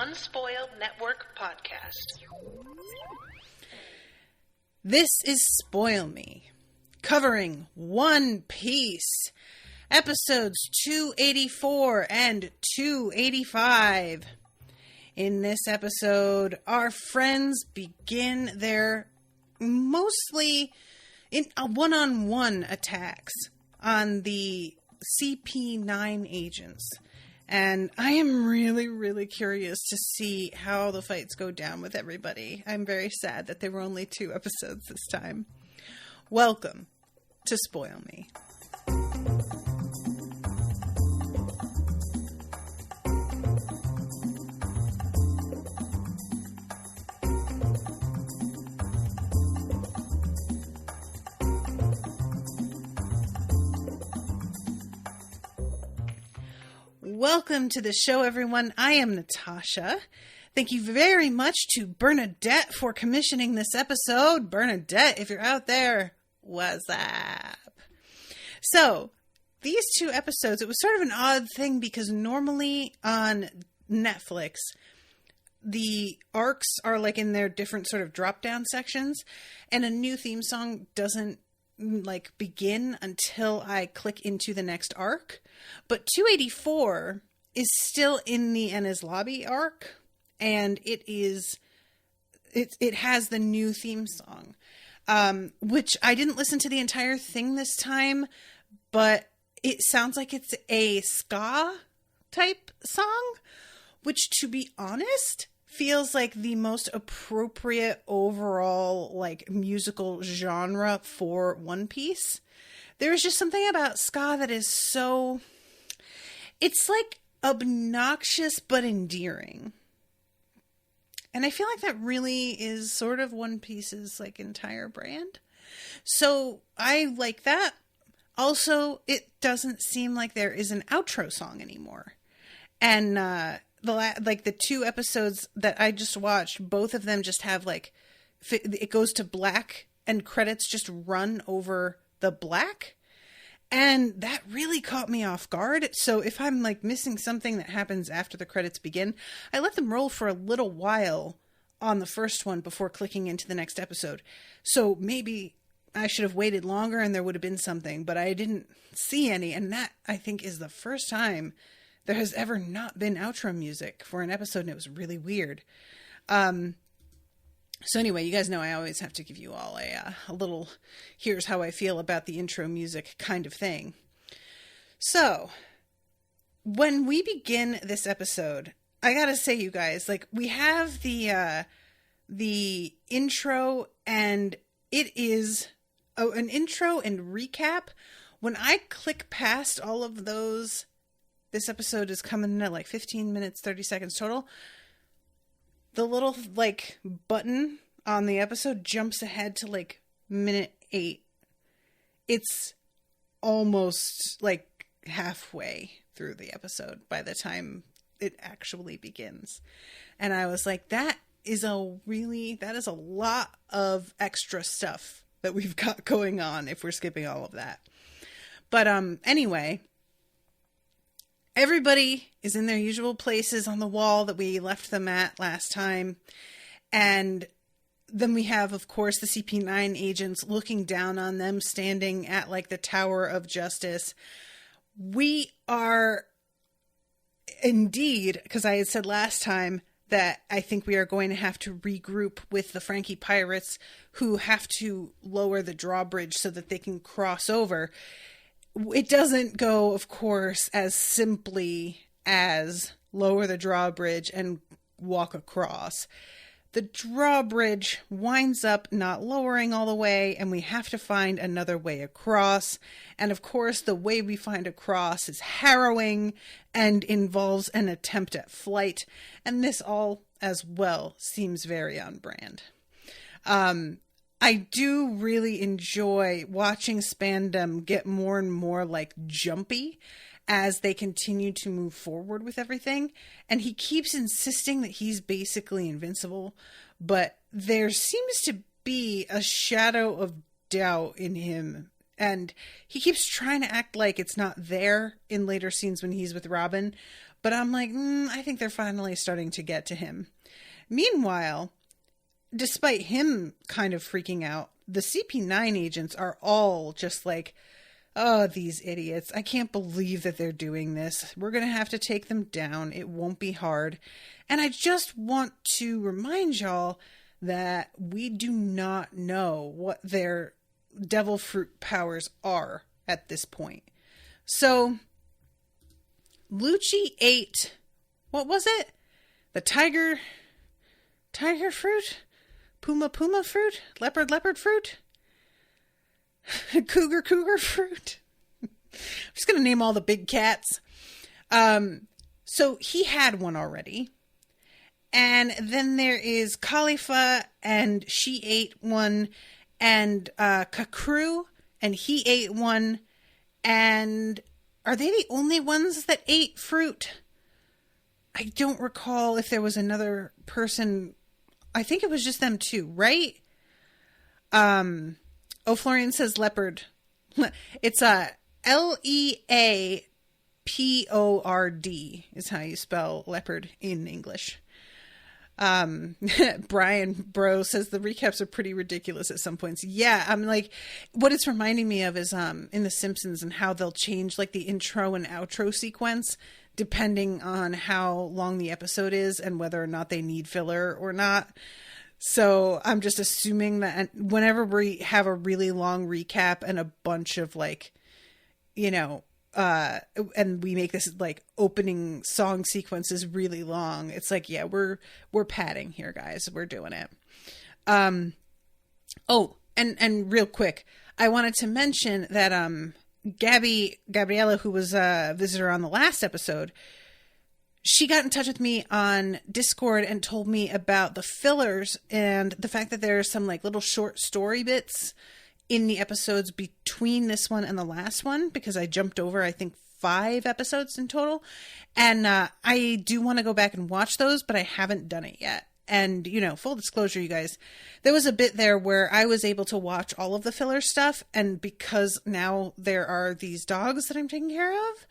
Unspoiled Network podcast. This is Spoil Me, covering One Piece, episodes 284 and 285. In this episode, our friends begin their mostly one-on-one attacks on the CP9 agents. And I am really, really curious to see how the fights go down with everybody. I'm very sad that there were only 2 episodes this time. Welcome to Spoil Me. Welcome to the show, everyone. I am Natasha. Thank you very much to Bernadette for commissioning this episode. Bernadette, if you're out there, what's up? So, these 2 episodes, it was sort of an odd thing because normally on Netflix, the arcs are like in their different sort of drop-down sections, and a new theme song doesn't begin until I click into the next arc. But 284 is still in the Enies Lobby arc, and it has the new theme song, which I didn't listen to the entire thing this time, but it sounds like it's a ska type song, which, to be honest, feels like the most appropriate overall musical genre for One Piece. There's just something about ska that is so, it's obnoxious but endearing. And I feel like that really is sort of One Piece's entire brand. So I like that. Also, it doesn't seem like there is an outro song anymore. And the 2 episodes that I just watched, both of them just have it goes to black and credits just run over the black. And that really caught me off guard. So if I'm missing something that happens after the credits begin, I let them roll for a little while on the first one before clicking into the next episode. So maybe I should have waited longer and there would have been something, but I didn't see any. And that, I think, is the first time there has ever not been outro music for an episode, and it was really weird. So anyway, you guys know I always have to give you all a little, here's how I feel about the intro music kind of thing. So, when we begin this episode, I gotta say, you guys, we have the intro, and it is an intro and recap. When I click past all of those, this episode is coming in at 15 minutes, 30 seconds total. The little button on the episode jumps ahead to minute 8. It's almost halfway through the episode by the time it actually begins. And I was like, that is a lot of extra stuff that we've got going on if we're skipping all of that. But anyway, everybody is in their usual places on the wall that we left them at last time. And then we have, of course, the CP9 agents looking down on them, standing at the Tower of Justice. We are indeed, because I had said last time that I think we are going to have to regroup with the Frankie pirates who have to lower the drawbridge so that they can cross over. It doesn't go, of course, as simply as lower the drawbridge and walk across. The drawbridge winds up not lowering all the way, and we have to find another way across. And of course, the way we find across is harrowing and involves an attempt at flight. And this all, as well, seems very on brand. I do really enjoy watching Spandam get more and more jumpy as they continue to move forward with everything. And he keeps insisting that he's basically invincible, but there seems to be a shadow of doubt in him And he keeps trying to act like it's not there in later scenes when he's with Robin. But I'm like, I think they're finally starting to get to him. Meanwhile, despite him kind of freaking out, the CP9 agents are all just like, oh, these idiots. I can't believe that they're doing this. We're going to have to take them down. It won't be hard. And I just want to remind y'all that we do not know what their devil fruit powers are at this point. So, Lucci ate, what was it? The tiger fruit? Puma fruit? Leopard fruit? Cougar fruit? I'm just going to name all the big cats. So he had one already. And then there is Khalifa, and she ate one. And Kokoro, and he ate one. And are they the only ones that ate fruit? I don't recall if there was another person. I think it was just them two, right? Florian says leopard. It's a Leapord is how you spell leopard in English. Brian Bro says the recaps are pretty ridiculous at some points. Yeah, I'm like, what it's reminding me of is in The Simpsons and how they'll change like the intro and outro sequence depending on how long the episode is and whether or not they need filler or not. So I'm just assuming that whenever we have a really long recap and a bunch of like, you know, and we make this like opening song sequences really long, it's like, yeah, we're padding here, guys. We're doing it. Oh, and real quick, I wanted to mention that Gabriella, who was a visitor on the last episode, she got in touch with me on Discord and told me about the fillers and the fact that there are some like little short story bits in the episodes between this one and the last one, because I jumped over, I think, 5 episodes in total. And I do want to go back and watch those, but I haven't done it yet. And, you know, full disclosure, you guys, there was a bit there where I was able to watch all of the filler stuff. And because now there are these dogs that I'm taking care of,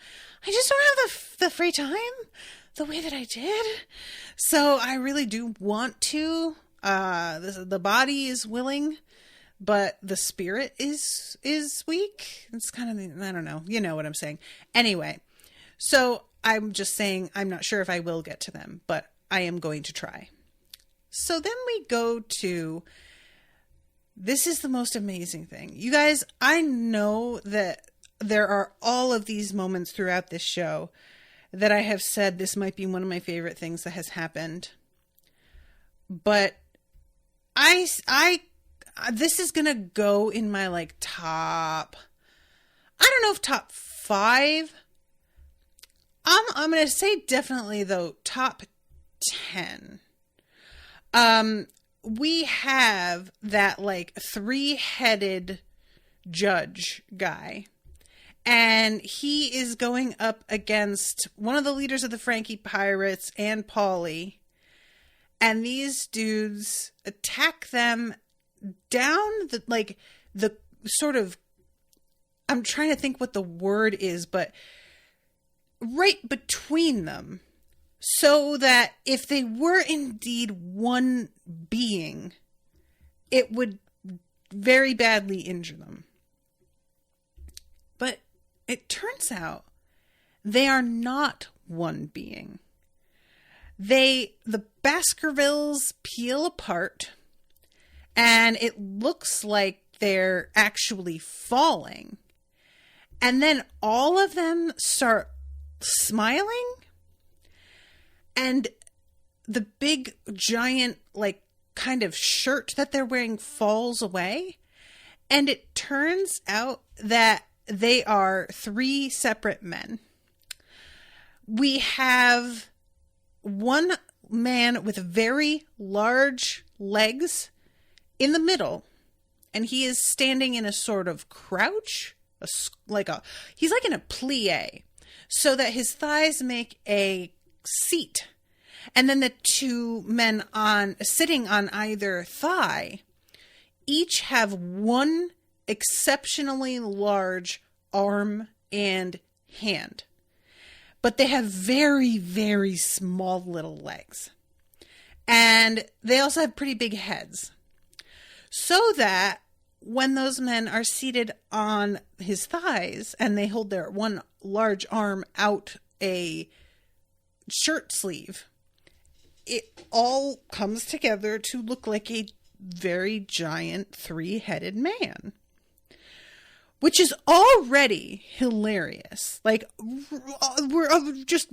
I just don't have the free time the way that I did. So I really do want to. The body is willing, but the spirit is weak. It's kind of, I don't know. You know what I'm saying. Anyway, so I'm just saying I'm not sure if I will get to them, but I am going to try. So then we go to, this is the most amazing thing. You guys, I know that there are all of these moments throughout this show that I have said this might be one of my favorite things that has happened. But this is going to go in my like top, I don't know if top 5. I'm going to say definitely though, top 10. We have that like 3-headed judge guy, and he is going up against one of the leaders of the Frankie Pirates and Paulie, and these dudes attack them down the sort of, I'm trying to think what the word is, but right between them, so that if they were indeed one being, it would very badly injure them. But it turns out they are not one being. The Baskervilles peel apart, and it looks like they're actually falling. And then all of them start smiling, and the big giant like kind of shirt that they're wearing falls away, and it turns out that they are 3 separate men. We have one man with very large legs in the middle, and he is standing in a sort of crouch, he's like in a plie, so that his thighs make a seat. And then the 2 men sitting on either thigh each have one exceptionally large arm and hand. But they have very, very small little legs. And they also have pretty big heads. So that when those men are seated on his thighs and they hold their one large arm out a shirt sleeve, it all comes together to look like a very giant 3-headed man. Which is already hilarious. Like, we're just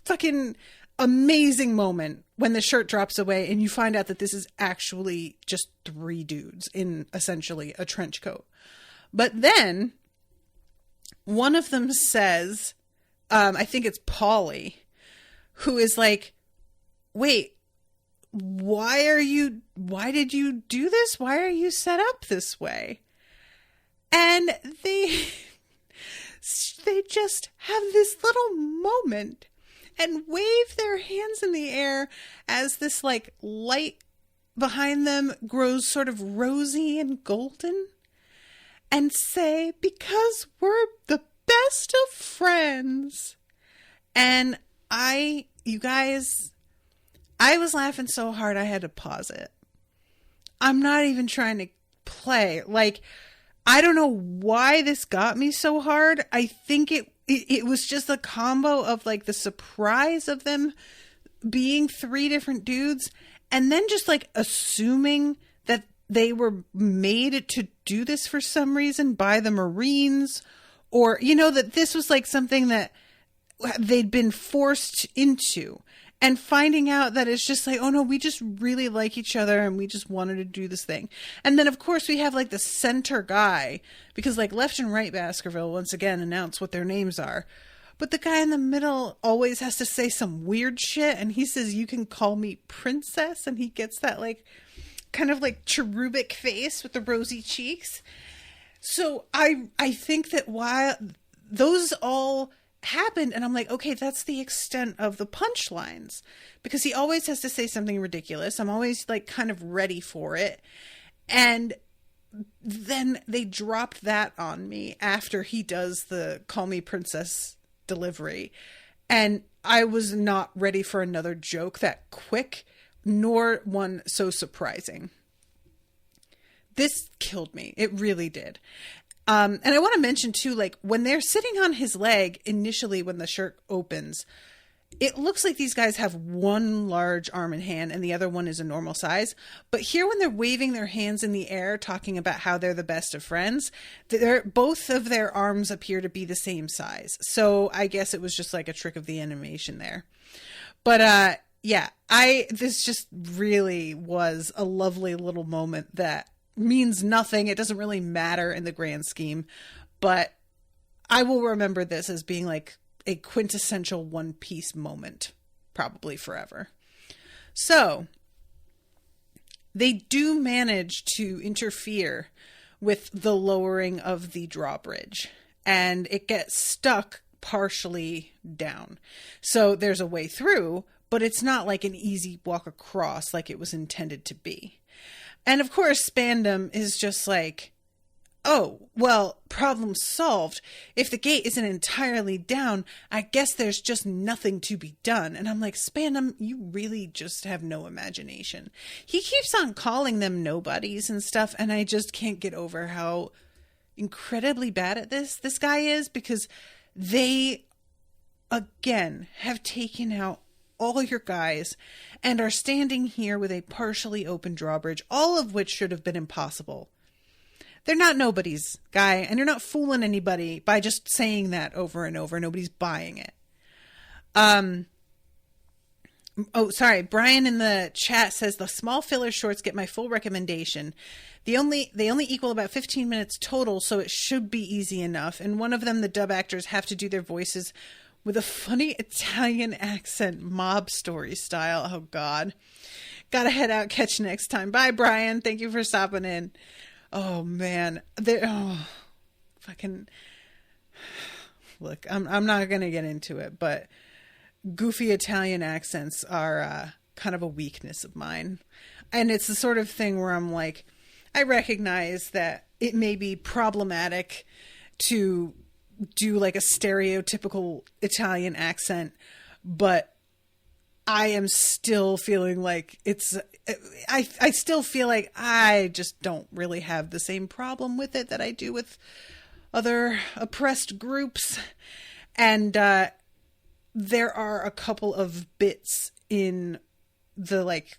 fucking amazing moment when the shirt drops away and you find out that this is actually just 3 dudes in essentially a trench coat. But then one of them says, I think it's Polly, who is like, wait, why did you do this? Why are you set up this way? And they just have this little moment and wave their hands in the air as this like light behind them grows sort of rosy and golden and say, because we're the best of friends. And you guys, I was laughing so hard I had to pause it. I'm not even trying to play. Like, I don't know why this got me so hard. I think it was just a combo of like the surprise of them being 3 different dudes and then just like assuming that they were made to do this for some reason by the Marines, or, you know, that this was like something that they'd been forced into. And finding out that it's just like, oh no, we just really like each other and we just wanted to do this thing. And then of course we have like the center guy, because like Left and Right Baskerville once again announce what their names are. But the guy in the middle always has to say some weird shit. And he says, you can call me princess. And he gets that like kind of like cherubic face with the rosy cheeks. So I think that while those all happened, and I'm like, okay, that's the extent of the punchlines, because he always has to say something ridiculous. I'm always like kind of ready for it. And then they dropped that on me after he does the call me princess delivery. And I was not ready for another joke that quick, nor one so surprising. This killed me. It really did. And I want to mention too, like when they're sitting on his leg initially, when the shirt opens, it looks like these guys have one large arm and hand and the other one is a normal size. But here when they're waving their hands in the air, talking about how they're the best of friends, both of their arms appear to be the same size. So I guess it was just like a trick of the animation there. But yeah, this just really was a lovely little moment that means nothing. It doesn't really matter in the grand scheme, but I will remember this as being like a quintessential One Piece moment, probably forever. So they do manage to interfere with the lowering of the drawbridge, and it gets stuck partially down. So there's a way through, but it's not like an easy walk across like it was intended to be. And of course, Spandam is just like, oh, well, problem solved. If the gate isn't entirely down, I guess there's just nothing to be done. And I'm like, Spandam, you really just have no imagination. He keeps on calling them nobodies and stuff, and I just can't get over how incredibly bad at this guy is, because they, again, have taken out all your guys and are standing here with a partially open drawbridge, all of which should have been impossible. They're not nobodies, guy, and you're not fooling anybody by just saying that over and over. Nobody's buying it. Oh, sorry. Brian in the chat says the small filler shorts get my full recommendation. They only equal about 15 minutes total, so it should be easy enough. And one of them, the dub actors have to do their voices with a funny Italian accent, mob story style. Oh, God. Gotta head out. Catch you next time. Bye, Brian. Thank you for stopping in. Oh, man. Fucking... Look, I'm not going to get into it, but goofy Italian accents are kind of a weakness of mine. And it's the sort of thing where I'm like, I recognize that it may be problematic to do like a stereotypical Italian accent, but I am still feeling like I still feel like I just don't really have the same problem with it that I do with other oppressed groups. And there are a couple of bits in the like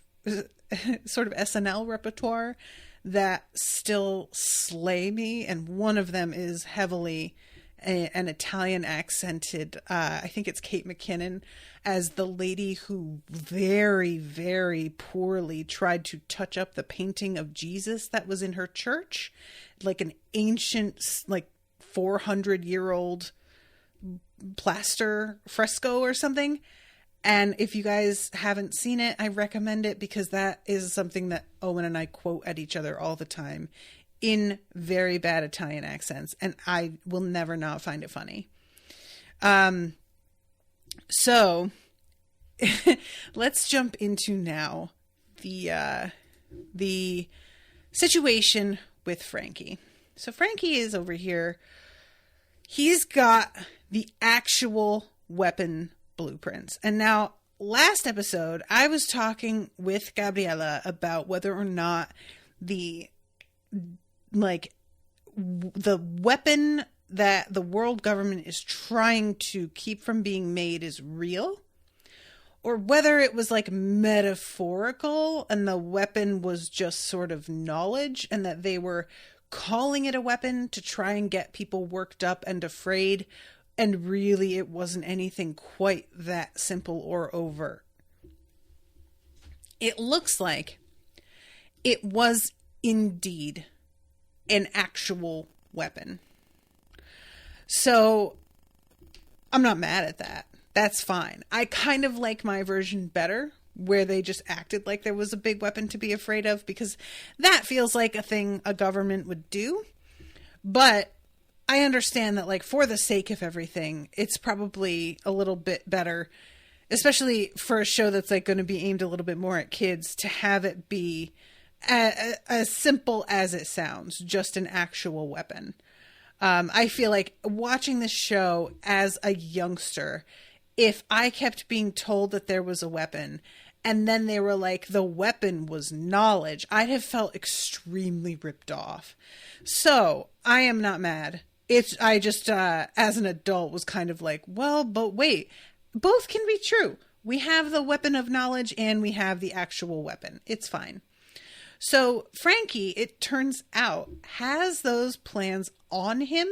sort of SNL repertoire that still slay me. And one of them is heavily an Italian accented, I think it's Kate McKinnon as the lady who very, very poorly tried to touch up the painting of Jesus that was in her church, like an ancient, like 400-year-old plaster fresco or something. And if you guys haven't seen it, I recommend it because that is something that Owen and I quote at each other all the time in very bad Italian accents, and I will never not find it funny. So let's jump into now the situation with Frankie. So Frankie is over here. He's got the actual weapon blueprints. And now last episode, I was talking with Gabriella about whether or not the weapon that the world government is trying to keep from being made is real, or whether it was like metaphorical and the weapon was just sort of knowledge and that they were calling it a weapon to try and get people worked up and afraid, and really it wasn't anything quite that simple or overt. It looks like it was indeed an actual weapon. So I'm not mad at that. That's fine. I kind of like my version better, where they just acted like there was a big weapon to be afraid of, because that feels like a thing a government would do. But I understand that, like, for the sake of everything, it's probably a little bit better, especially for a show that's like going to be aimed a little bit more at kids, to have it be as simple as it sounds, just an actual weapon. I feel like watching this show as a youngster, if I kept being told that there was a weapon and then they were like, the weapon was knowledge, I'd have felt extremely ripped off. So I am not mad. I just, as an adult, was kind of like, well, but wait, both can be true. We have the weapon of knowledge and we have the actual weapon. It's fine. So Frankie, it turns out, has those plans on him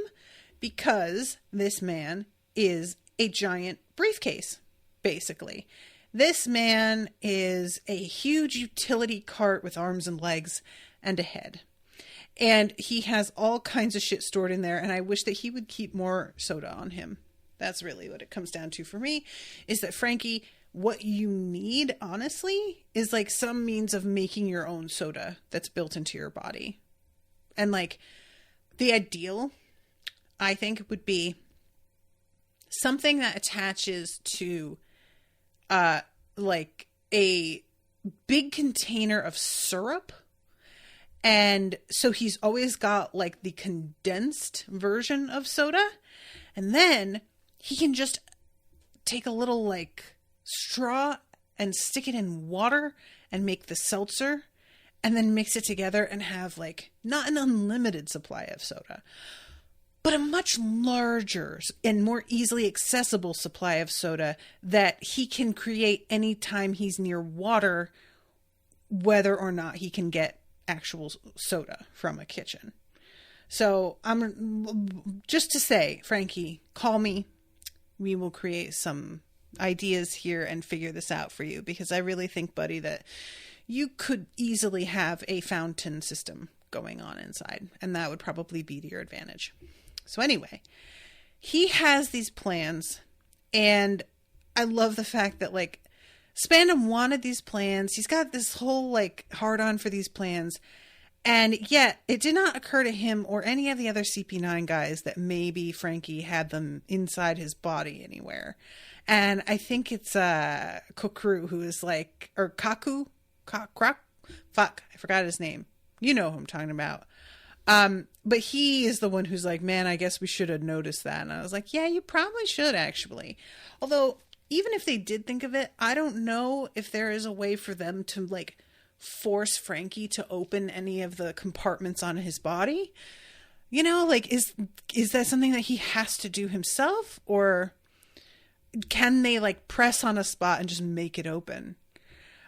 because this man is a giant briefcase, basically. This man is a huge utility cart with arms and legs and a head. And he has all kinds of shit stored in there, and I wish that he would keep more soda on him. That's really what it comes down to for me, is that Frankie, what you need, honestly, is like some means of making your own soda that's built into your body. And like, the ideal, I think, would be something that attaches to like a big container of syrup. And so he's always got like the condensed version of soda. And then he can just take a little like straw and stick it in water and make the seltzer, and then mix it together and have like not an unlimited supply of soda, but a much larger and more easily accessible supply of soda that he can create anytime he's near water, whether or not he can get actual soda from a kitchen. So I'm just to say, Frankie, call me. We will create some ideas here and figure this out for you, because I really think, buddy, that you could easily have a fountain system going on inside, and that would probably be to your advantage. So anyway, he has these plans, and I love the fact that like Spandam wanted these plans. He's got this whole like hard on for these plans, and yet it did not occur to him or any of the other CP9 guys that maybe Frankie had them inside his body anywhere. And I think it's Kokoro who is like, or fuck, I forgot his name. You know who I'm talking about. but he is the one who's like, man, I guess we should have noticed that. And I was like, yeah, you probably should actually. Although, even if they did think of it, I don't know if there is a way for them to like force Frankie to open any of the compartments on his body. You know, like, is that something that he has to do himself? Or can they like press on a spot and just make it open?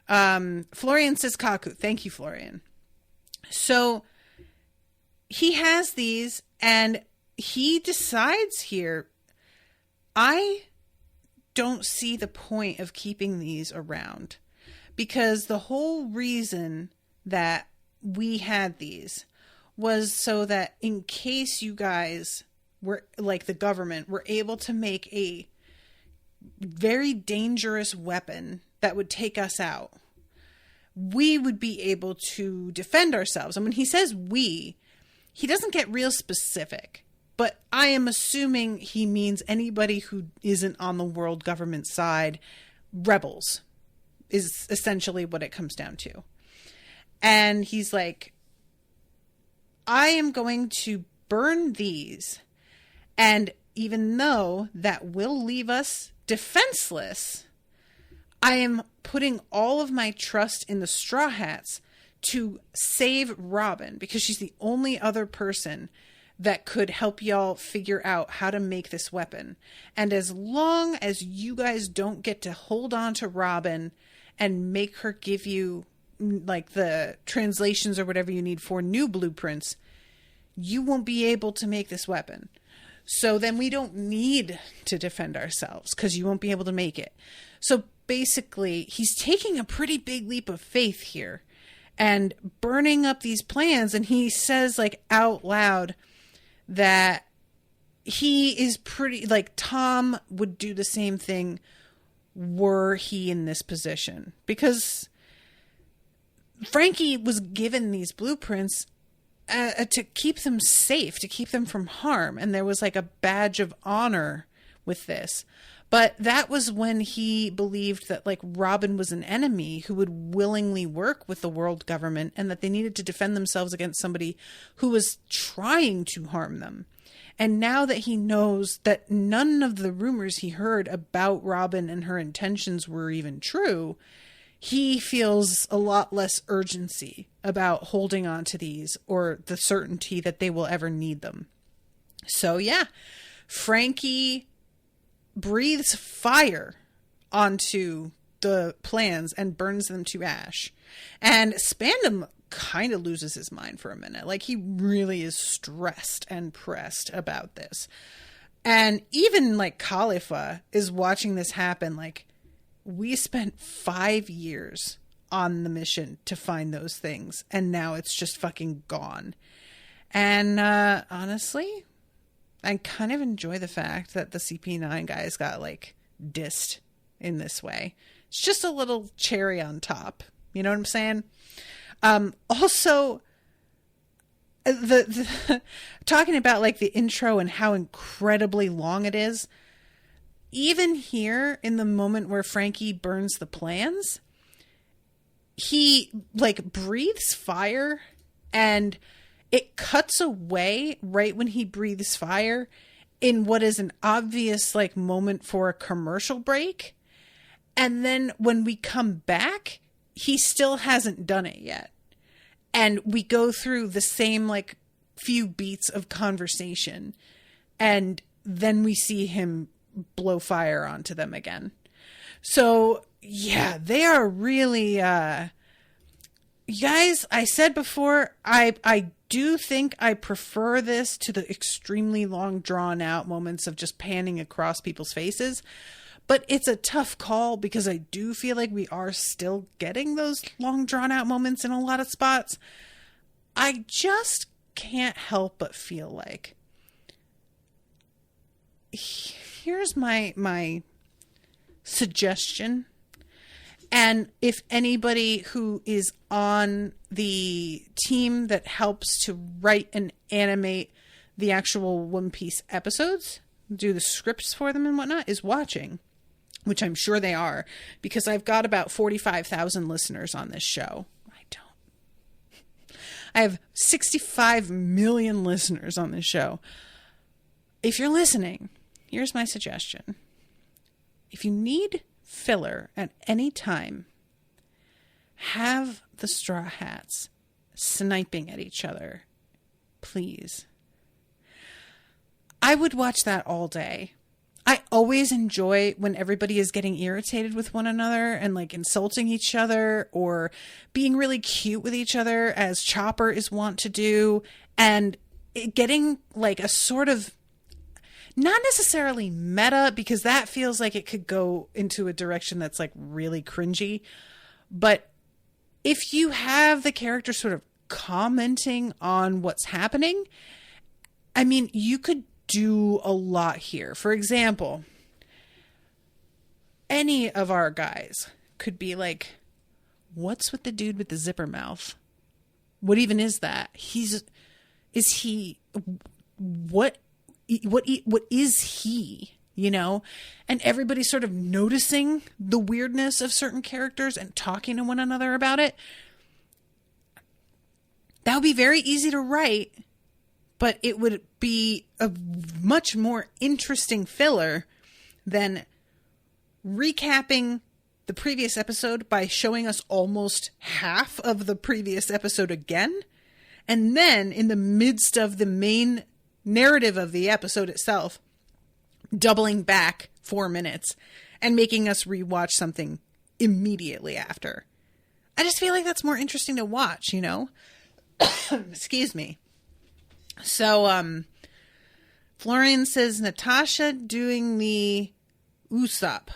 Florian says Kaku. Thank you, Florian. So he has these and he decides here, I don't see the point of keeping these around, because the whole reason that we had these was so that in case you guys were like the government were able to make a very dangerous weapon that would take us out, we would be able to defend ourselves. And when he says we, he doesn't get real specific, but I am assuming he means anybody who isn't on the world government side. Rebels is essentially what it comes down to. And he's like, I am going to burn these. And even though that will leave us defenseless, I am putting all of my trust in the Straw Hats to save Robin, because she's the only other person that could help y'all figure out how to make this weapon. And as long as you guys don't get to hold on to Robin and make her give you like the translations or whatever you need for new blueprints, you won't be able to make this weapon. So then we don't need to defend ourselves because you won't be able to make it. So basically, he's taking a pretty big leap of faith here and burning up these plans. And he says like out loud that he is pretty like Tom would do the same thing were he in this position, because Frankie was given these blueprints to keep them safe, to keep them from harm. And there was like a badge of honor with this. But that was when he believed that like Robin was an enemy who would willingly work with the world government, and that they needed to defend themselves against somebody who was trying to harm them. And now that he knows that none of the rumors he heard about Robin and her intentions were even true, he feels a lot less urgency about holding on to these or the certainty that they will ever need them. So yeah, Frankie breathes fire onto the plans and burns them to ash. And Spandam kind of loses his mind for a minute. Like, he really is stressed and pressed about this. And even like Khalifa is watching this happen. Like, we spent 5 years on the mission to find those things, and now it's just fucking gone. And honestly, I kind of enjoy the fact that the CP9 guys got like dissed in this way. It's just a little cherry on top. You know what I'm saying? Also, the talking about like the intro and how incredibly long it is. Even here in the moment where Frankie burns the plans, he like breathes fire and it cuts away right when he breathes fire in what is an obvious like moment for a commercial break. And then when we come back, he still hasn't done it yet. And we go through the same like few beats of conversation. And then we see him blow fire onto them again. So yeah, they are really, you guys, I said before, I do think I prefer this to the extremely long drawn out moments of just panning across people's faces. But it's a tough call because I do feel like we are still getting those long drawn out moments in a lot of spots. I just can't help but feel like here's my suggestion. And if anybody who is on the team that helps to write and animate the actual One Piece episodes, do the scripts for them and whatnot, is watching, which I'm sure they are, because I've got about 45,000 listeners on this show. I have 65 million listeners on this show. If you're listening, here's my suggestion. If you need filler at any time, have the Straw Hats sniping at each other, please. I would watch that all day. I always enjoy when everybody is getting irritated with one another and like insulting each other or being really cute with each other, as Chopper is wont to do, and getting like a sort of, not necessarily meta, because that feels like it could go into a direction that's like really cringy. But if you have the character sort of commenting on what's happening, I mean, you could do a lot here. For example, any of our guys could be like, what's with the dude with the zipper mouth? What even is that? What is he, you know? And everybody's sort of noticing the weirdness of certain characters and talking to one another about it. That would be very easy to write, but it would be a much more interesting filler than recapping the previous episode by showing us almost half of the previous episode again. And then in the midst of the main narrative of the episode itself, doubling back 4 minutes and making us rewatch something immediately after. I just feel like that's more interesting to watch, you know? Excuse me. So, Florian says, Natasha doing the Usopp.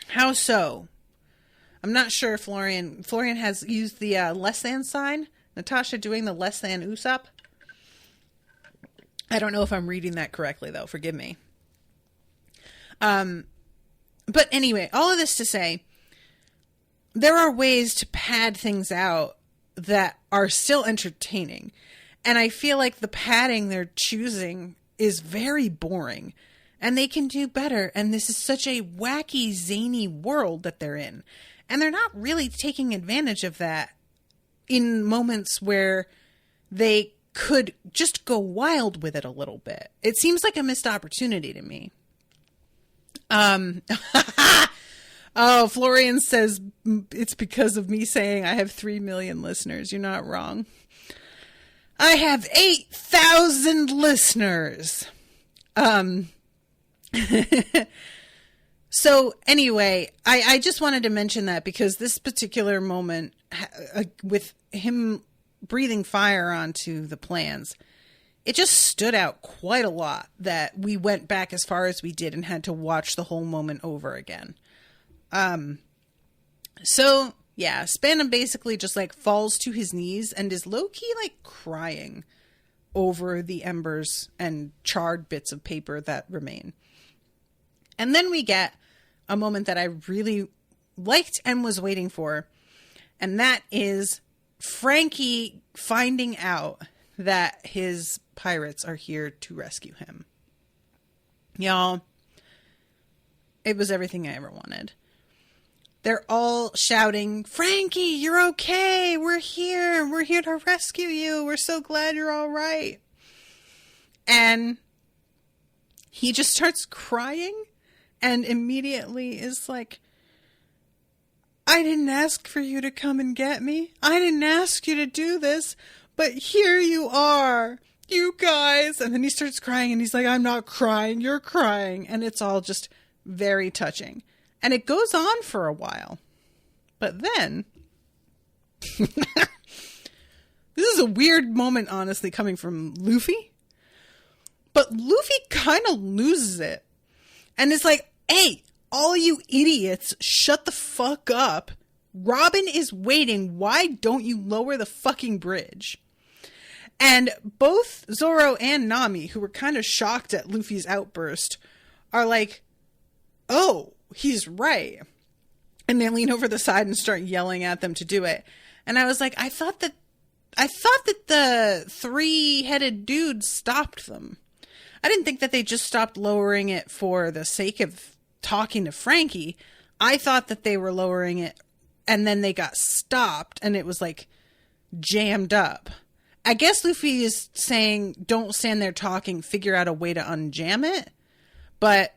How so? I'm not sure, Florian. Florian has used the less than sign. Natasha doing the less than Usopp. I don't know if I'm reading that correctly, though. Forgive me. But anyway, all of this to say, there are ways to pad things out that are still entertaining. And I feel like the padding they're choosing is very boring. And they can do better. And this is such a wacky, zany world that they're in. And they're not really taking advantage of that in moments where they could just go wild with it a little bit. It seems like a missed opportunity to me. Oh, Florian says it's because of me saying I have 3 million listeners. You're not wrong. I have 8,000 listeners. So anyway, I just wanted to mention that because this particular moment with him breathing fire onto the plans, it just stood out quite a lot that we went back as far as we did and had to watch the whole moment over again. So yeah, Spanham basically just like falls to his knees and is low-key like crying over the embers and charred bits of paper that remain. And then we get a moment that I really liked and was waiting for. And that is Frankie finding out that his pirates are here to rescue him. Y'all, it was everything I ever wanted. They're all shouting, Frankie, you're okay. We're here. We're here to rescue you. We're so glad you're all right. And he just starts crying and immediately is like, I didn't ask for you to come and get me. I didn't ask you to do this, but here you are, you guys. And then he starts crying and he's like, I'm not crying. You're crying. And it's all just very touching. And it goes on for a while. But then, this is a weird moment, honestly, coming from Luffy. But Luffy kind of loses it. And it's like, hey, all you idiots, shut the fuck up. Robin is waiting. Why don't you lower the fucking bridge? And both Zoro and Nami, who were kind of shocked at Luffy's outburst, are like, oh, he's right. And they lean over the side and start yelling at them to do it. And I was like, I thought that the 3-headed dude stopped them. I didn't think that they just stopped lowering it for the sake of talking to Frankie. I thought that they were lowering it and then they got stopped and it was like jammed up. I guess Luffy is saying, don't stand there talking, figure out a way to unjam it. But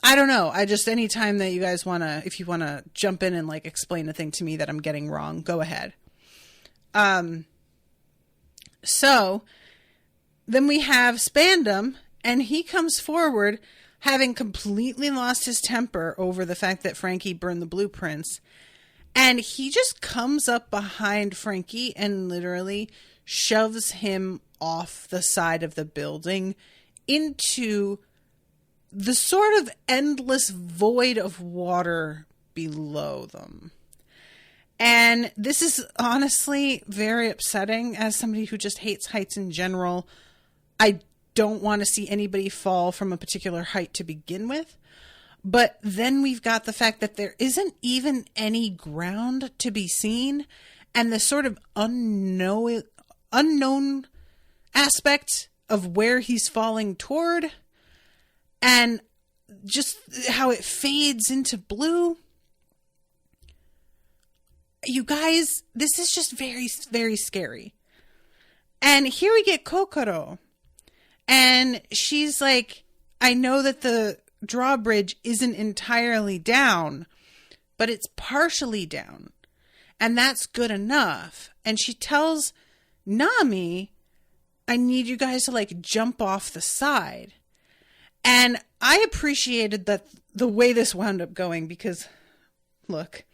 I don't know. I just, anytime that you guys want to, if you want to jump in and like explain a thing to me that I'm getting wrong, go ahead. So then we have Spandam, and he comes forward having completely lost his temper over the fact that Frankie burned the blueprints. And he just comes up behind Frankie and literally shoves him off the side of the building into the sort of endless void of water below them. And this is honestly very upsetting as somebody who just hates heights in general. I don't want to see anybody fall from a particular height to begin with. But then we've got the fact that there isn't even any ground to be seen. And the sort of unknown aspect of where he's falling toward. And just how it fades into blue. You guys, this is just very, very scary. And here we get Kokoro. And she's like, I know that the drawbridge isn't entirely down, but it's partially down. And that's good enough. And she tells Nami, I need you guys to like jump off the side. And I appreciated that the way this wound up going because, look,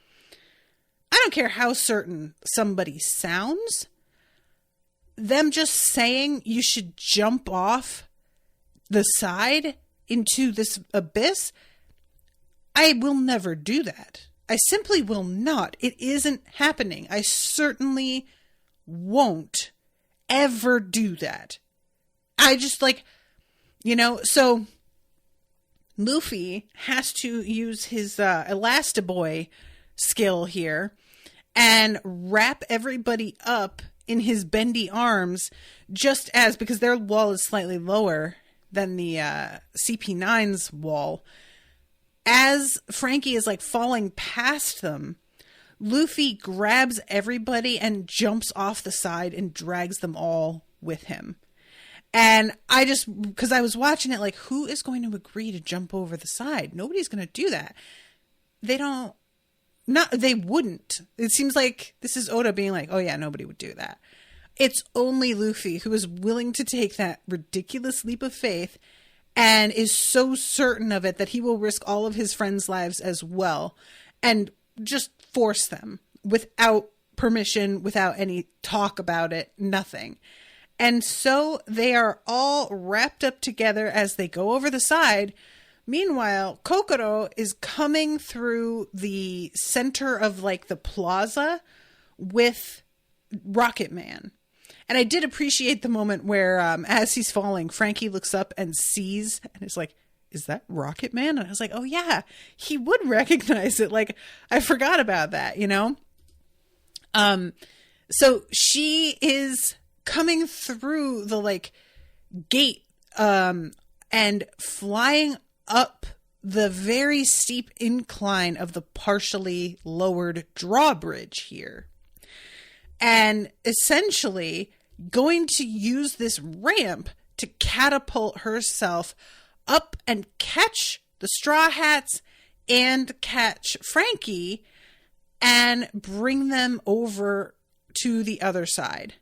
I don't care how certain somebody sounds. Them just saying you should jump off the side into this abyss, I will never do that. I simply will not. It isn't happening. I certainly won't ever do that. I just like, so Luffy has to use his Elastiboy skill here and wrap everybody up in his bendy arms just as, because their wall is slightly lower than the CP9's wall. As Frankie is like falling past them, Luffy grabs everybody and jumps off the side and drags them all with him. And I just, because I was watching it like, who is going to agree to jump over the side? Nobody's going to do that. They wouldn't. It seems like this is Oda being like, oh yeah, nobody would do that. It's only Luffy who is willing to take that ridiculous leap of faith and is so certain of it that he will risk all of his friends' lives as well and just force them without permission, without any talk about it, nothing. And so they are all wrapped up together as they go over the side. Meanwhile, Kokoro is coming through the center of like the plaza with Rocketman. And I did appreciate the moment where, as he's falling, Frankie looks up and sees and is like, is that Rocketman? And I was like, oh yeah, he would recognize it. Like, I forgot about that, So she is coming through the like gate, and flying up the very steep incline of the partially lowered drawbridge here. And essentially going to use this ramp to catapult herself up and catch the Straw Hats and catch Frankie and bring them over to the other side.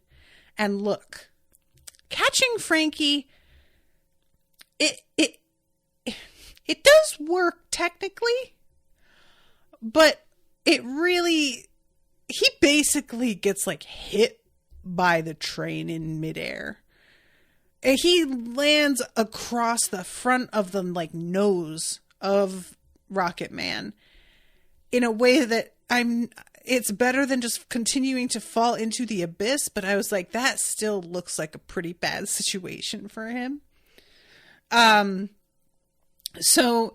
And look, catching Frankie, it does work technically, but he basically gets like hit by the train in midair. And he lands across the front of the like nose of Rocketman in a way that it's better than just continuing to fall into the abyss, but I was like, that still looks like a pretty bad situation for him. So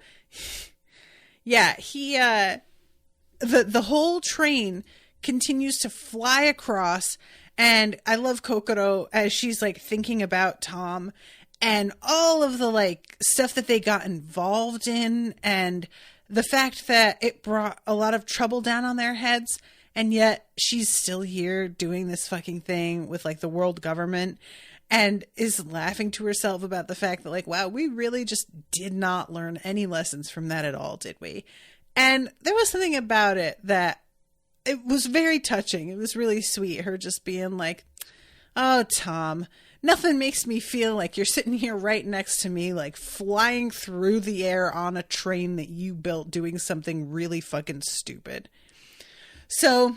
yeah, he, the whole train continues to fly across, and I love Kokoro as she's like thinking about Tom and all of the like stuff that they got involved in and the fact that it brought a lot of trouble down on their heads. And yet she's still here doing this fucking thing with like the world government and is laughing to herself about the fact that like, wow, we really just did not learn any lessons from that at all, did we? And there was something about it that it was very touching. It was really sweet. Her just being like, oh, Tom, nothing makes me feel like you're sitting here right next to me, like flying through the air on a train that you built doing something really fucking stupid. So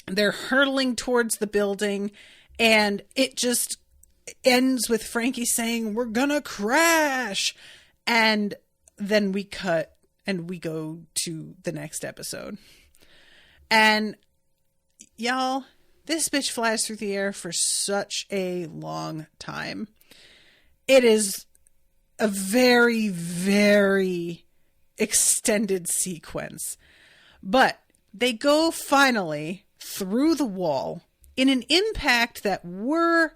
they're hurtling towards the building and it just ends with Frankie saying, we're gonna crash. And then we cut and we go to the next episode. And y'all, this bitch flies through the air for such a long time. It is a very, very extended sequence. But they go finally through the wall in an impact that were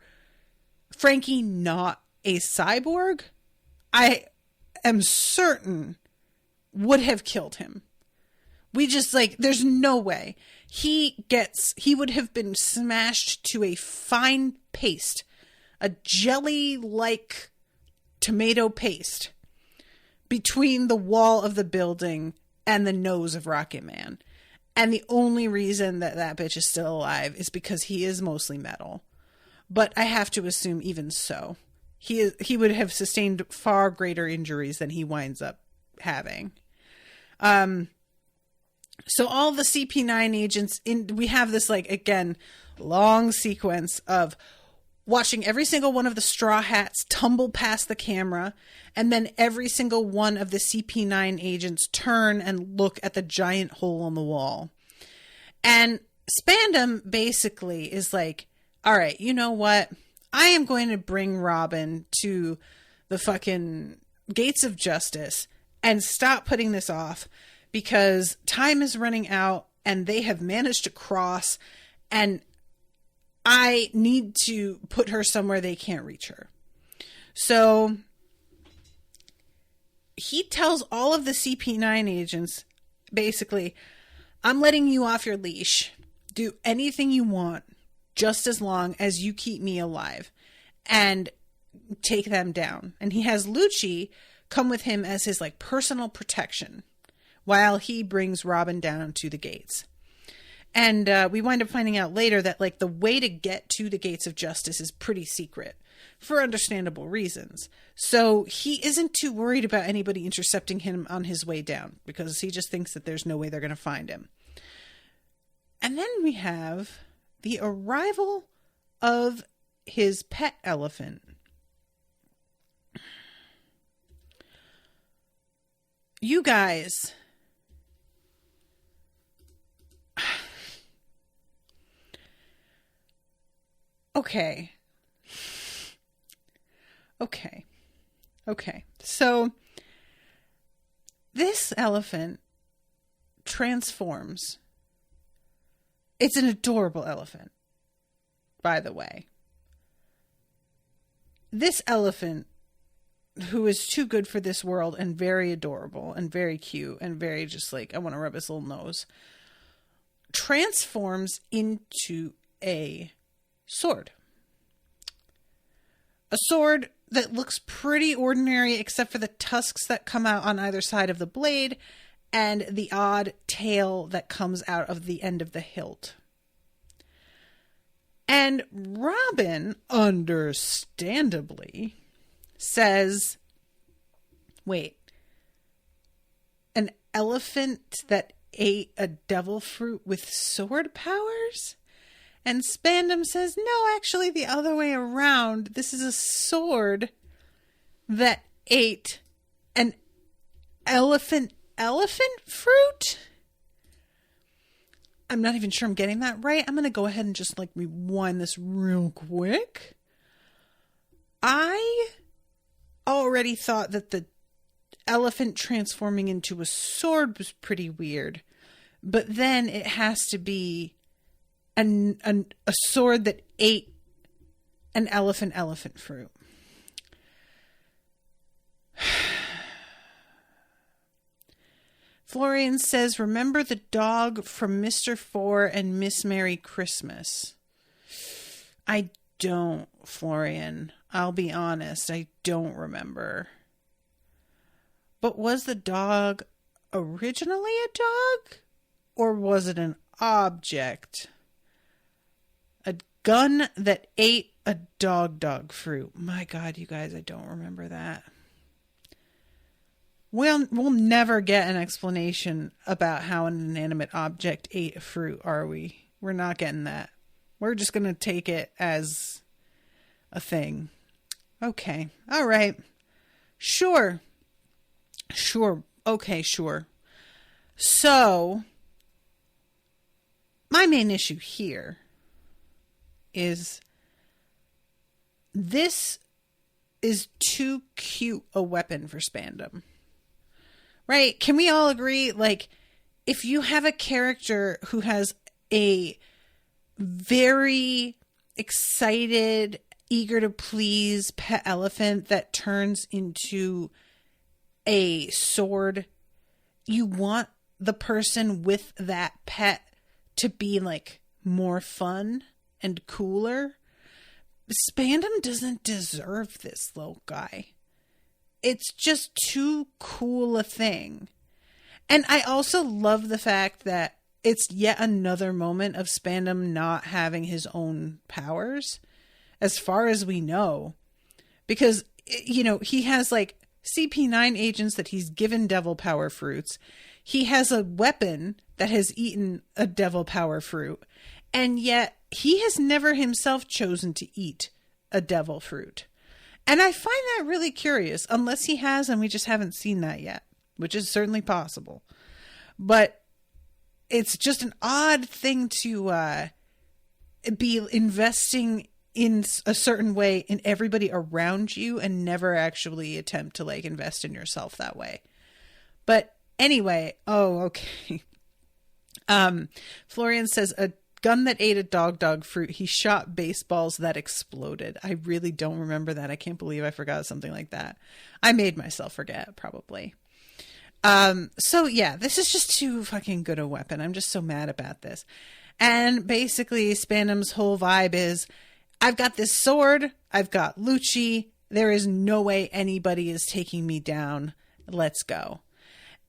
Frankie not a cyborg, I am certain would have killed him. We just like, there's no way. He would have been smashed to a fine paste, a jelly-like tomato paste between the wall of the building and the nose of Rocketman. And the only reason that that bitch is still alive is because he is mostly metal. But I have to assume even so, he would have sustained far greater injuries than he winds up having. So all the CP9 agents, we have this, like, again, long sequence of watching every single one of the Straw Hats tumble past the camera, and then every single one of the CP9 agents turn and look at the giant hole on the wall. And Spandam basically is like, all right, you know what? I am going to bring Robin to the fucking gates of justice and stop putting this off, because time is running out and they have managed to cross, and I need to put her somewhere they can't reach her. So he tells all of the CP9 agents, basically, I'm letting you off your leash. Do anything you want, just as long as you keep me alive, and take them down. And he has Lucci come with him as his like personal protection while he brings Robin down to the gates. And we wind up finding out later that like the way to get to the gates of justice is pretty secret for understandable reasons. So he isn't too worried about anybody intercepting him on his way down, because he just thinks that there's no way they're going to find him. And then we have the arrival of his pet elephant. You guys, okay. So this elephant transforms. It's an adorable elephant, by the way. This elephant, who is too good for this world and very adorable and very cute and very just like, I want to rub his little nose, transforms into a sword. A sword that looks pretty ordinary except for the tusks that come out on either side of the blade and the odd tail that comes out of the end of the hilt. And Robin, understandably, says, wait, an elephant that ate a devil fruit with sword powers? And Spandam says, no, actually the other way around. This is a sword that ate an elephant fruit? I'm not even sure I'm getting that right. I'm going to go ahead and just like rewind this real quick. I already thought that the elephant transforming into a sword was pretty weird. But then it has to be a sword that ate an elephant fruit. Florian says, remember the dog from Mr. Four and Miss Merry Christmas? I don't, Florian. I'll be honest. I don't remember. But was the dog originally a dog? Or was it an object? A gun that ate a dog fruit. My God, you guys, I don't remember that. We'll never get an explanation about how an inanimate object ate a fruit, are we? We're not getting that. We're just going to take it as a thing. Okay. All right. Sure. Okay, sure. So, my main issue here is this is too cute a weapon for Spandam. Right? Can we all agree? Like, if you have a character who has a very excited, eager to please pet elephant that turns into a sword, you want the person with that pet to be like more fun and cooler. Spandam doesn't deserve this little guy. It's just too cool a thing. And I also love the fact that it's yet another moment of Spandam not having his own powers, as far as we know. Because, you know, he has like CP9 agents that he's given devil power fruits. He has a weapon that has eaten a devil power fruit. And yet he has never himself chosen to eat a devil fruit. And I find that really curious, unless he has and we just haven't seen that yet, which is certainly possible. But it's just an odd thing to be investing in a certain way in everybody around you and never actually attempt to like invest in yourself that way. But anyway, okay. Florian says a gun that ate a dog fruit. He shot baseballs that exploded. I really don't remember that. I can't believe I forgot something like that. I made myself forget, probably. So yeah, this is just too fucking good a weapon. I'm just so mad about this. And basically Spandam's whole vibe is, I've got this sword. I've got Lucci. There is no way anybody is taking me down. Let's go.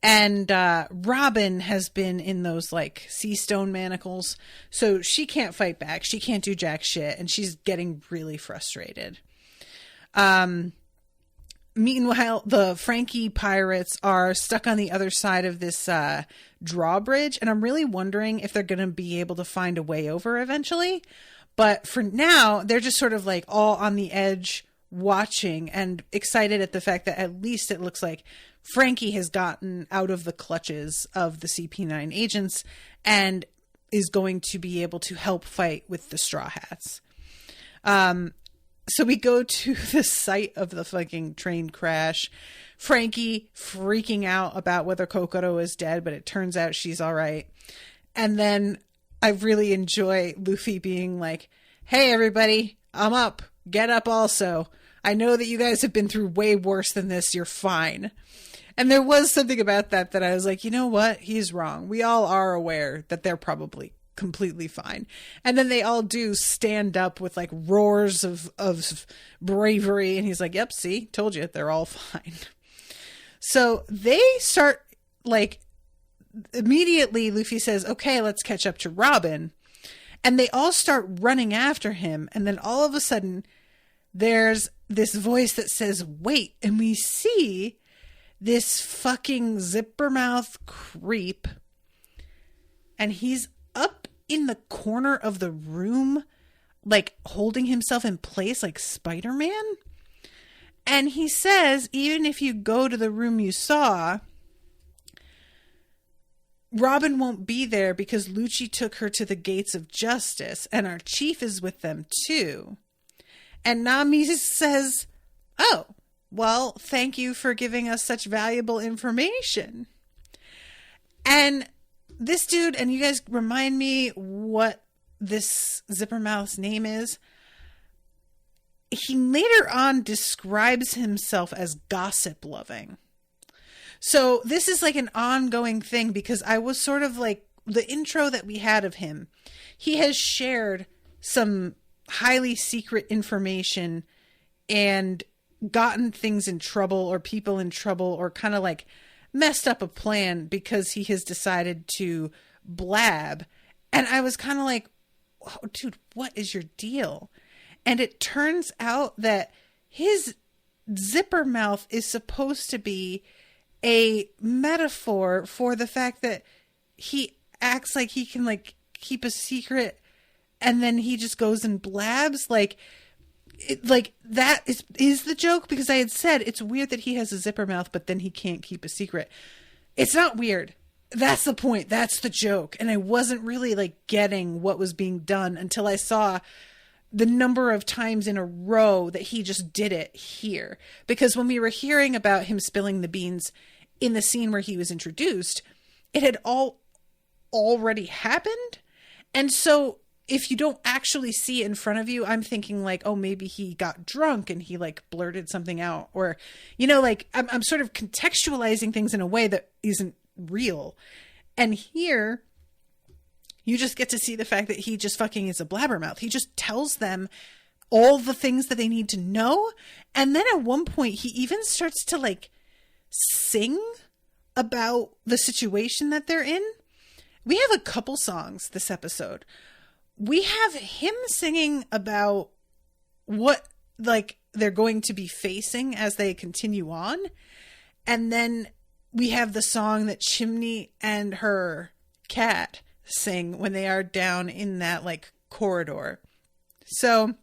And Robin has been in those like sea stone manacles, so she can't fight back. She can't do jack shit, and she's getting really frustrated. Meanwhile, the Frankie pirates are stuck on the other side of this drawbridge, and I'm really wondering if they're going to be able to find a way over eventually. But for now, they're just sort of like all on the edge, watching and excited at the fact that at least it looks like Frankie has gotten out of the clutches of the CP9 agents and is going to be able to help fight with the Straw Hats. So we go to the site of the fucking train crash. Frankie freaking out about whether Kokoro is dead, but it turns out she's all right. And then I really enjoy Luffy being like, hey, everybody, I'm up. Get up also. I know that you guys have been through way worse than this. You're fine. And there was something about that I was like, you know what? He's wrong. We all are aware that they're probably completely fine. And then they all do stand up with like roars of bravery. And he's like, yep, see, told you, they're all fine. So they start like immediately Luffy says, okay, let's catch up to Robin. And they all start running after him. And then all of a sudden there's this voice that says, wait, and we see this fucking zipper mouth creep, and he's up in the corner of the room, like holding himself in place like Spider-Man. And he says, even if you go to the room you saw, Robin won't be there because Lucci took her to the gates of justice, and our chief is with them too. And Nami says, oh, well, thank you for giving us such valuable information. And this dude, and you guys remind me what this Zippermouth's name is. He later on describes himself as gossip loving. So this is like an ongoing thing because I was sort of like the intro that we had of him. He has shared some highly secret information and gotten things in trouble or people in trouble or kind of like messed up a plan because he has decided to blab. And I was kind of like, oh, dude, what is your deal? And it turns out that his zipper mouth is supposed to be a metaphor for the fact that he acts like he can like keep a secret and then he just goes and blabs like that is the joke, because I had said it's weird that he has a zipper mouth but then he can't keep a secret. It's not weird. That's the point. That's the joke. And I wasn't really like getting what was being done until I saw the number of times in a row that he just did it here. Because when we were hearing about him spilling the beans in the scene where he was introduced, it had already happened. And so if you don't actually see it in front of you, I'm thinking like, oh, maybe he got drunk and he like blurted something out, or, you know, like I'm sort of contextualizing things in a way that isn't real. And here you just get to see the fact that he just fucking is a blabbermouth. He just tells them all the things that they need to know. And then at one point he even starts to like sing about the situation that they're in. We have a couple songs this episode. We have him singing about what like they're going to be facing as they continue on. And then we have the song that Chimney and her cat sing when they are down in that like corridor. So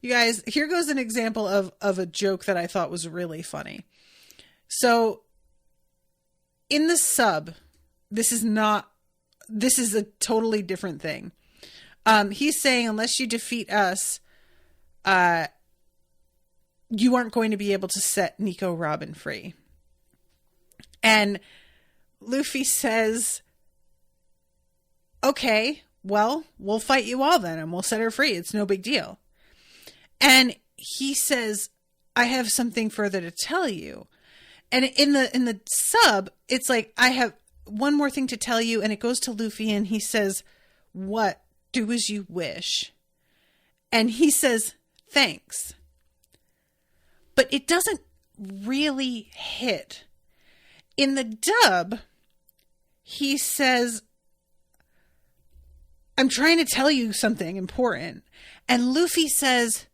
you guys, here goes an example of a joke that I thought was really funny. So in the sub, this is a totally different thing. He's saying, unless you defeat us, you aren't going to be able to set Nico Robin free. And Luffy says, okay, well, we'll fight you all then and we'll set her free. It's no big deal. And he says, I have something further to tell you. And in the sub, it's like, I have one more thing to tell you. And it goes to Luffy and he says, what? Do as you wish. And he says, thanks. But it doesn't really hit. In the dub, he says, I'm trying to tell you something important. And Luffy says,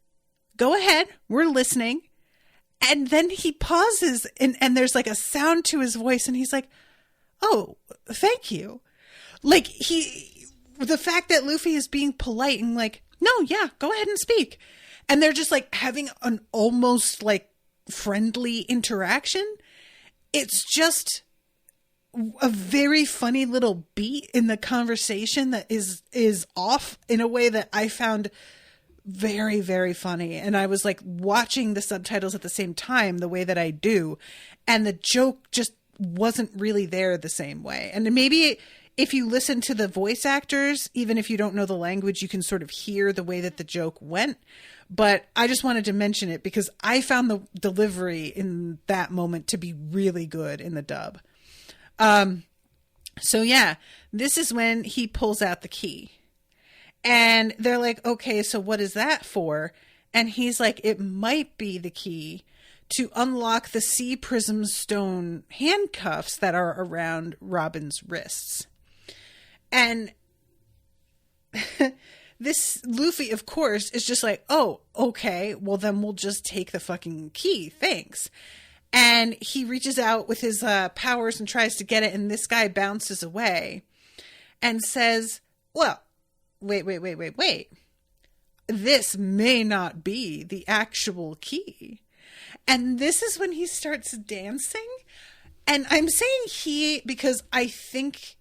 go ahead, we're listening. And then he pauses and there's like a sound to his voice and he's like, oh, thank you. Like the fact that Luffy is being polite and like, no, yeah, go ahead and speak. And they're just like having an almost like friendly interaction. It's just a very funny little beat in the conversation that is off in a way that I found very, very funny. And I was like watching the subtitles at the same time the way that I do. And the joke just wasn't really there the same way. And maybe if you listen to the voice actors, even if you don't know the language, you can sort of hear the way that the joke went. But I just wanted to mention it because I found the delivery in that moment to be really good in the dub. So yeah, this is when he pulls out the key. And they're like, okay, so what is that for? And he's like, it might be the key to unlock the sea prism stone handcuffs that are around Robin's wrists. And this Luffy, of course, is just like, oh, okay, well then we'll just take the fucking key. Thanks. And he reaches out with his powers and tries to get it. And this guy bounces away and says, well, wait. This may not be the actual key. And this is when he starts dancing. And I'm saying he because I think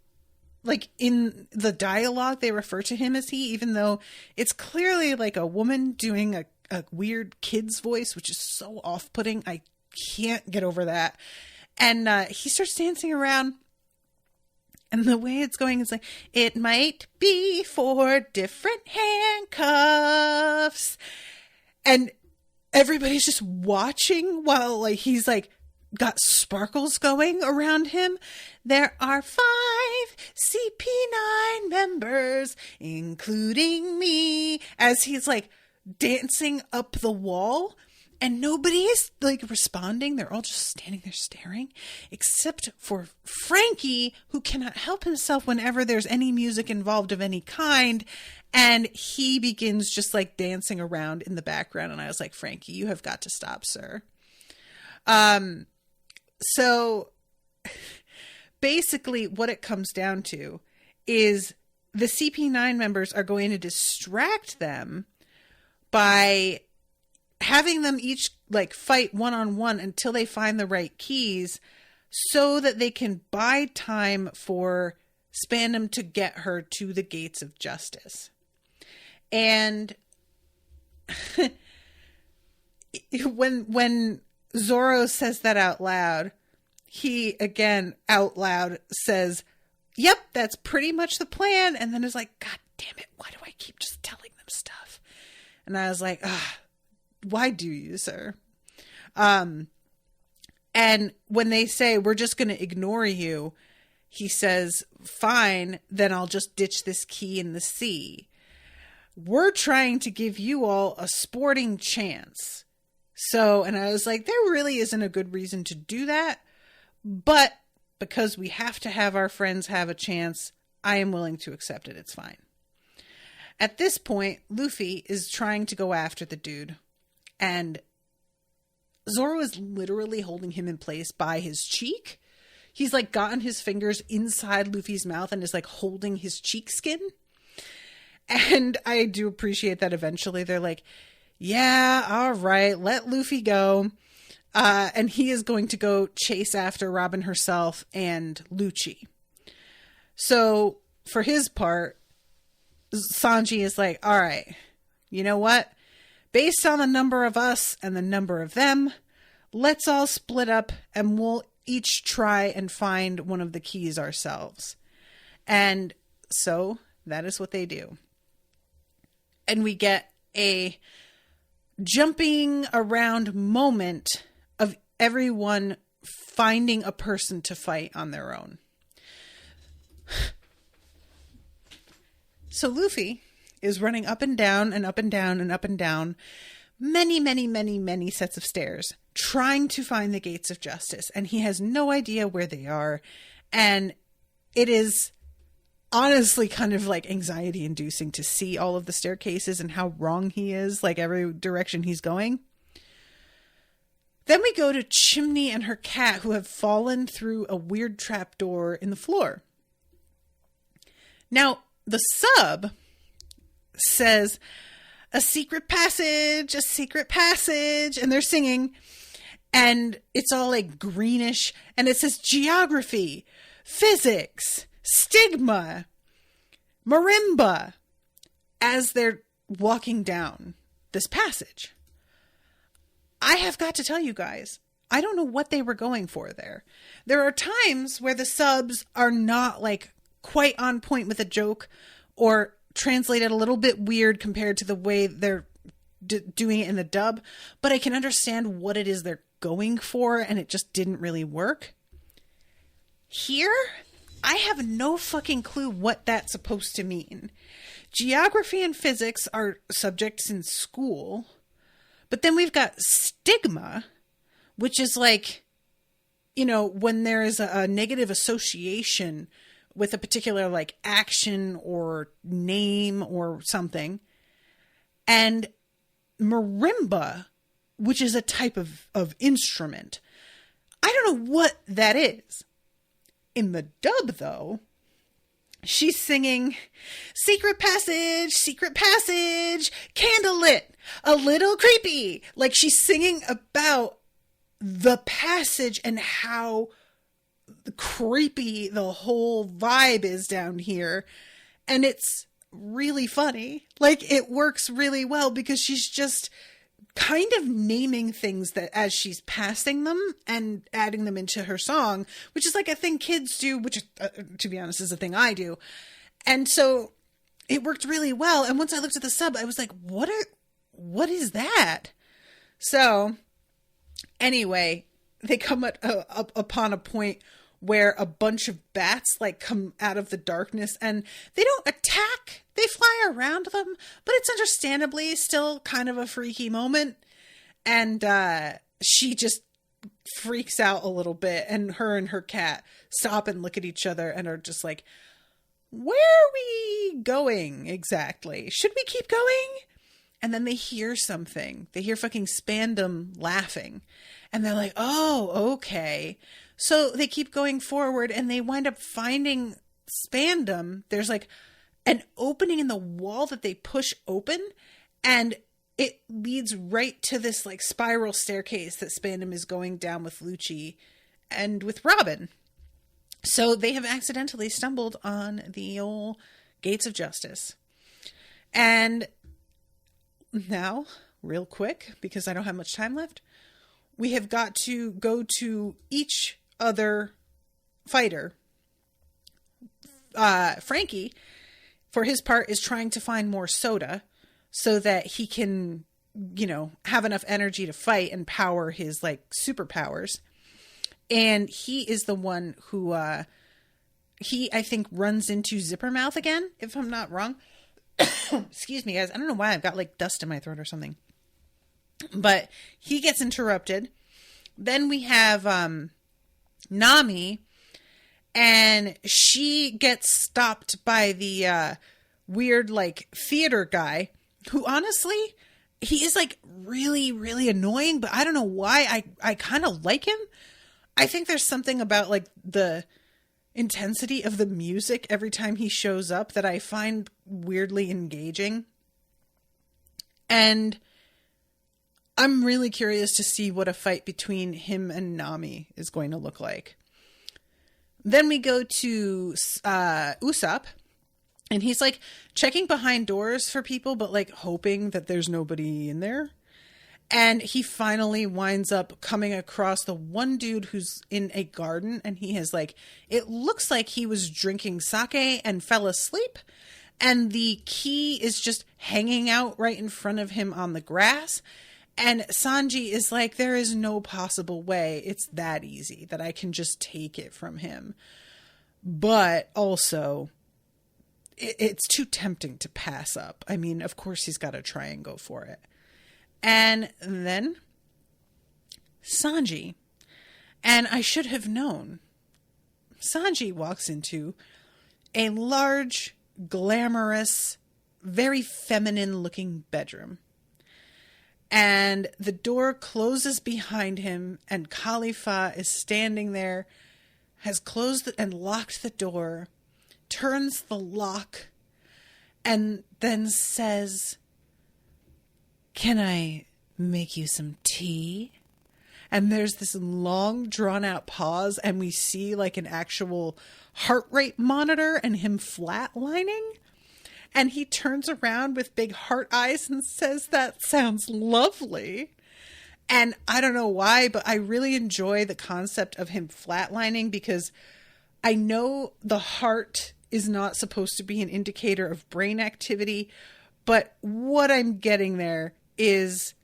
like in the dialogue, they refer to him as he, even though it's clearly like a woman doing a weird kid's voice, which is so off-putting. I can't get over that. And he starts dancing around. And the way it's going is like, it might be for different handcuffs. And everybody's just watching while like he's like got sparkles going around him. There are 5 CP9 members, including me, as he's like dancing up the wall, and nobody is like responding. They're all just standing there staring, except for Frankie, who cannot help himself whenever there's any music involved of any kind. And he begins just like dancing around in the background. And I was like, Frankie, you have got to stop, sir. So basically what it comes down to is the CP9 members are going to distract them by having them each like fight one-on-one until they find the right keys so that they can buy time for Spandam to get her to the gates of justice. And when Zoro says that out loud, he again out loud says, yep, that's pretty much the plan. And then is like, God damn it, why do I keep just telling them stuff? And I was like, why do you, sir? And when they say, we're just going to ignore you, he says, fine, then I'll just ditch this key in the sea. We're trying to give you all a sporting chance. So, and I was like, there really isn't a good reason to do that. But because we have to have our friends have a chance, I am willing to accept it. It's fine. At this point, Luffy is trying to go after the dude. And Zoro is literally holding him in place by his cheek. He's like gotten his fingers inside Luffy's mouth and is like holding his cheek skin. And I do appreciate that eventually they're like, yeah, all right, let Luffy go. And he is going to go chase after Robin herself and Lucci. So for his part, Sanji is like, all right, you know what? Based on the number of us and the number of them, let's all split up and we'll each try and find one of the keys ourselves. And so that is what they do. And we get a jumping around moment of everyone finding a person to fight on their own. So Luffy is running up and down and up and down and up and down many sets of stairs, trying to find the gates of justice. And he has no idea where they are. And it is honestly kind of like anxiety inducing to see all of the staircases and how wrong he is, like every direction he's going. Then we go to Chimney and her cat, who have fallen through a weird trapdoor in the floor. Now, the sub says, a secret passage, and they're singing, and it's all like greenish, and it says geography, physics, stigma, marimba, as they're walking down this passage. I have got to tell you guys, I don't know what they were going for there. There are times where the subs are not like quite on point with a joke or translated a little bit weird compared to the way they're doing it in the dub, but I can understand what it is they're going for, and it just didn't really work. Here, I have no fucking clue what that's supposed to mean. Geography and physics are subjects in school, but then we've got stigma, which is like, you know, when there is a negative association with a particular like action or name or something. And marimba, which is a type of instrument. I don't know what that is. In the dub, though, she's singing secret passage, candlelit, a little creepy. Like she's singing about the passage and how creepy the whole vibe is down here. And it's really funny. Like it works really well because she's just kind of naming things that as she's passing them and adding them into her song, which is like a thing kids do, which to be honest is a thing I do. And so it worked really well. And once I looked at the sub, I was like, what is that? So anyway, they come upon a point where a bunch of bats like come out of the darkness, and they don't attack. They fly around them, but it's understandably still kind of a freaky moment. And she just freaks out a little bit, and her cat stop and look at each other and are just like, where are we going exactly? Should we keep going? And then they hear something. They hear fucking Spandam laughing. And they're like, oh, okay. So they keep going forward, and they wind up finding Spandam. There's like an opening in the wall that they push open, and it leads right to this like spiral staircase that Spandam is going down with Lucci and with Robin. So they have accidentally stumbled on the old gates of justice. And now, real quick, because I don't have much time left, we have got to go to each other fighter. Frankie, for his part, is trying to find more soda so that he can, have enough energy to fight and power his like superpowers. And he is the one who, I think, runs into Zippermouth again, if I'm not wrong. Excuse me, guys. I don't know why I've got like dust in my throat or something. But he gets interrupted. Then we have Nami, and she gets stopped by the weird like theater guy who, honestly, he is like really, really annoying, but I don't know why. I kind of like him. I think there's something about like the intensity of the music every time he shows up that I find weirdly engaging. And I'm really curious to see what a fight between him and Nami is going to look like. Then we go to Usopp, and he's like checking behind doors for people, but like hoping that there's nobody in there. And he finally winds up coming across the one dude who's in a garden, and he has like, it looks like he was drinking sake and fell asleep. And the key is just hanging out right in front of him on the grass. And Sanji is like, there is no possible way it's that easy that I can just take it from him. But also, it's too tempting to pass up. I mean, of course he's got to try and go for it. And then Sanji, and I should have known, Sanji walks into a large, glamorous, very feminine looking bedroom. And the door closes behind him, and Khalifa is standing there, has closed and locked the door, turns the lock, and then says, "Can I make you some tea?" And there's this long drawn out pause, and we see like an actual heart rate monitor and him flatlining. And he turns around with big heart eyes and says, "That sounds lovely." And I don't know why, but I really enjoy the concept of him flatlining, because I know the heart is not supposed to be an indicator of brain activity, but what I'm getting there is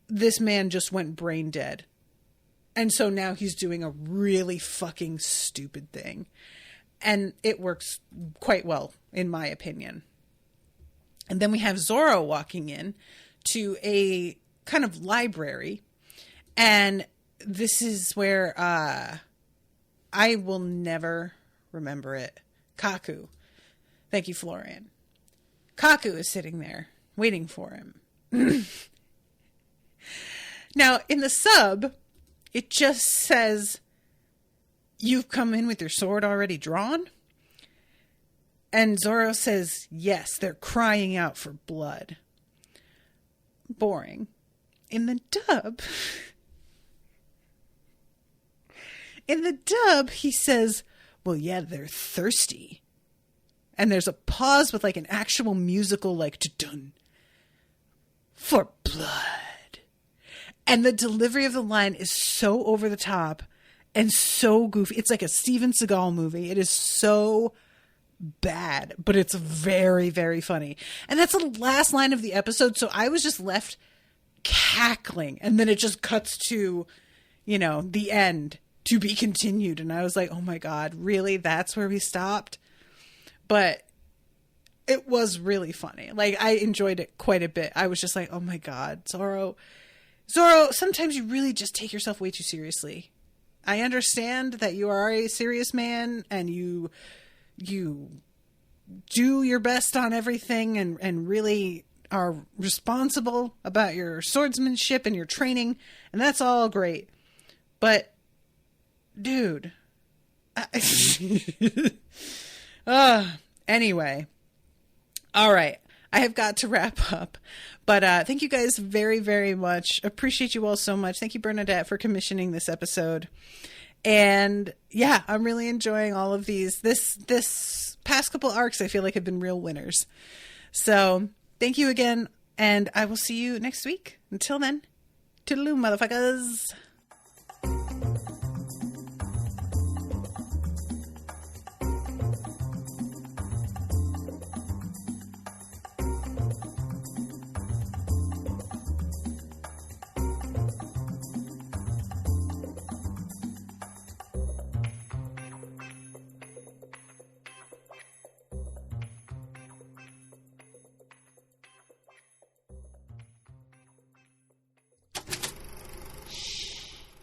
this man just went brain dead. And so now he's doing a really fucking stupid thing. And it works quite well, in my opinion. And then we have Zoro walking in to a kind of library. And this is where I will never remember it. Kaku. Thank you, Florian. Kaku is sitting there waiting for him. Now, in the sub, it just says, "You've come in with your sword already drawn?" And Zoro says, "Yes, they're crying out for blood." Boring. In the dub, he says, "Well, yeah, they're thirsty." And there's a pause with like an actual musical like dun for blood. And the delivery of the line is so over the top and so goofy. It's like a Steven Seagal movie. It is so bad, but it's very, very funny. And that's the last line of the episode. So I was just left cackling. And then it just cuts to, the end, to be continued. And I was like, oh my God, really? That's where we stopped? But it was really funny. Like, I enjoyed it quite a bit. I was just like, oh my God, Zoro, sometimes you really just take yourself way too seriously. I understand that you are a serious man and you do your best on everything and really are responsible about your swordsmanship and your training, and that's all great. But, dude, anyway, all right. I have got to wrap up, but thank you guys very, very much. Appreciate you all so much. Thank you, Bernadette, for commissioning this episode. And yeah, I'm really enjoying all of these. This past couple arcs, I feel like have been real winners. So thank you again, and I will see you next week. Until then, toodaloo, motherfuckers.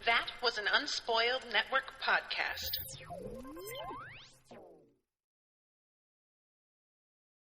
That was an Unspoiled Network podcast.